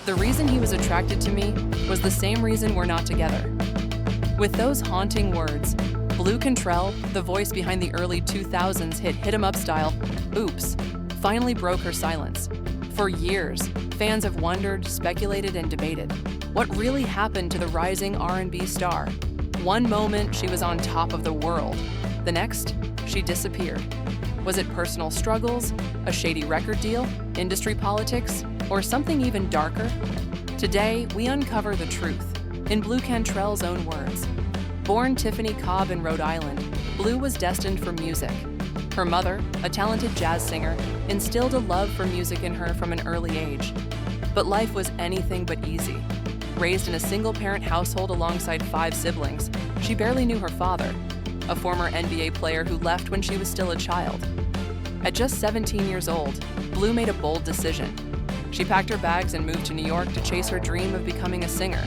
The reason he was attracted to me was the same reason we're not together. With those haunting words, Blu Cantrell, the voice behind the early 2000s hit 'em up style, Oops, finally broke her silence. For years, fans have wondered, speculated, and debated. What really happened to the rising R&B star? One moment, she was on top of the world. The next, she disappeared. Was it personal struggles, a shady record deal, industry politics, or something even darker? Today, we uncover the truth, in Blu Cantrell's own words. Born Tiffany Cobb in Rhode Island, Blu was destined for music. Her mother, a talented jazz singer, instilled a love for music in her from an early age. But life was anything but easy. Raised in a single-parent household alongside 5 siblings, she barely knew her father, a former NBA player who left when she was still a child. At just 17 years old, Blu made a bold decision. She packed her bags and moved to New York to chase her dream of becoming a singer.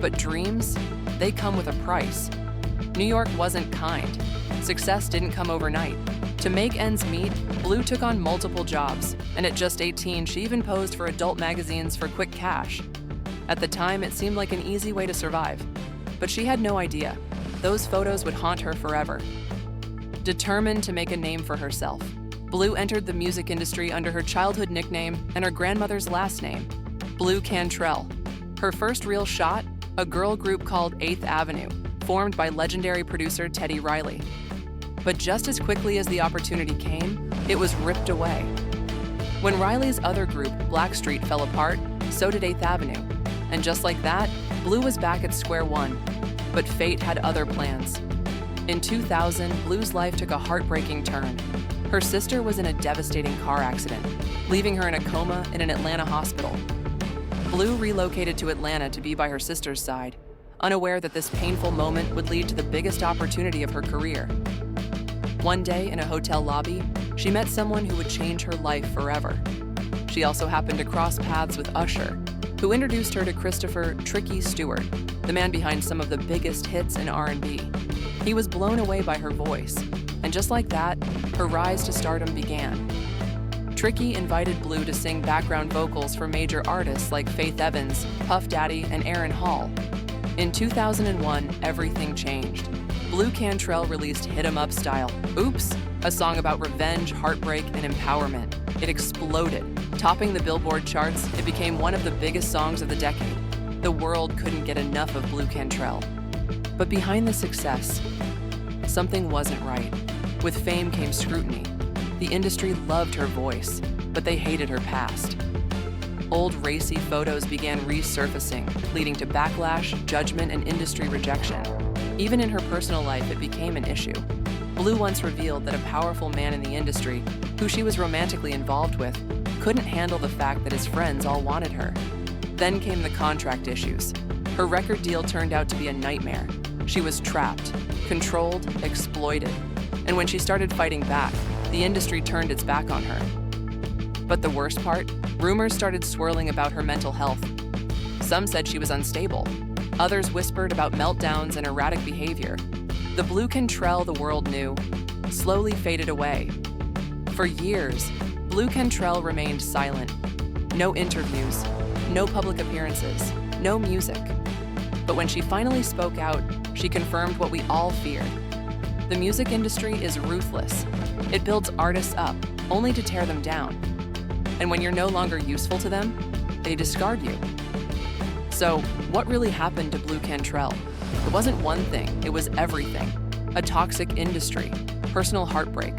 But dreams, they come with a price. New York wasn't kind. Success didn't come overnight. To make ends meet, Blu took on multiple jobs, and at just 18, she even posed for adult magazines for quick cash. At the time, it seemed like an easy way to survive. But she had no idea. Those photos would haunt her forever. Determined to make a name for herself, Blu entered the music industry under her childhood nickname and her grandmother's last name, Blu Cantrell. Her first real shot, a girl group called 8th Avenue, formed by legendary producer Teddy Riley. But just as quickly as the opportunity came, it was ripped away. When Riley's other group, Blackstreet, fell apart, so did 8th Avenue. And just like that, Blu was back at square one. But fate had other plans. In 2000, Blu's life took a heartbreaking turn. Her sister was in a devastating car accident, leaving her in a coma in an Atlanta hospital. Blu relocated to Atlanta to be by her sister's side, unaware that this painful moment would lead to the biggest opportunity of her career. One day, in a hotel lobby, she met someone who would change her life forever. She also happened to cross paths with Usher, who introduced her to Christopher "Tricky" Stewart, the man behind some of the biggest hits in R&B. He was blown away by her voice, and just like that, her rise to stardom began. Tricky invited Blu to sing background vocals for major artists like Faith Evans, Puff Daddy, and Aaron Hall. In 2001, everything changed. Blu Cantrell released Hit 'em Up style, Oops, a song about revenge, heartbreak, and empowerment. It exploded. Topping the Billboard charts, it became one of the biggest songs of the decade. The world couldn't get enough of Blu Cantrell. But behind the success, something wasn't right. With fame came scrutiny. The industry loved her voice, but they hated her past. Old racy photos began resurfacing, leading to backlash, judgment, and industry rejection. Even in her personal life, it became an issue. Blu once revealed that a powerful man in the industry, who she was romantically involved with, couldn't handle the fact that his friends all wanted her. Then came the contract issues. Her record deal turned out to be a nightmare. She was trapped, controlled, exploited. And when she started fighting back, the industry turned its back on her. But the worst part? Rumors started swirling about her mental health. Some said she was unstable. Others whispered about meltdowns and erratic behavior. The Blu Cantrell the world knew slowly faded away. For years, Blu Cantrell remained silent. No interviews, no public appearances, no music. But when she finally spoke out, she confirmed what we all feared. The music industry is ruthless. It builds artists up, only to tear them down. And when you're no longer useful to them, they discard you. So, what really happened to Blu Cantrell? It wasn't one thing, it was everything. A toxic industry, personal heartbreak,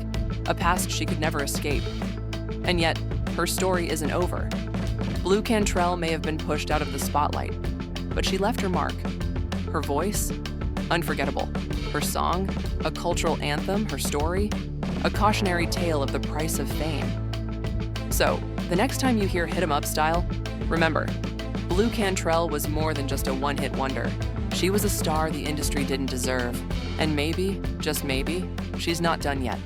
a past she could never escape. And yet, her story isn't over. Blu Cantrell may have been pushed out of the spotlight, but she left her mark. Her voice? Unforgettable. Her song? A cultural anthem, her story? A cautionary tale of the price of fame. So, the next time you hear Hit 'em Up style, remember, Blu Cantrell was more than just a one-hit wonder. She was a star the industry didn't deserve. And maybe, just maybe, she's not done yet.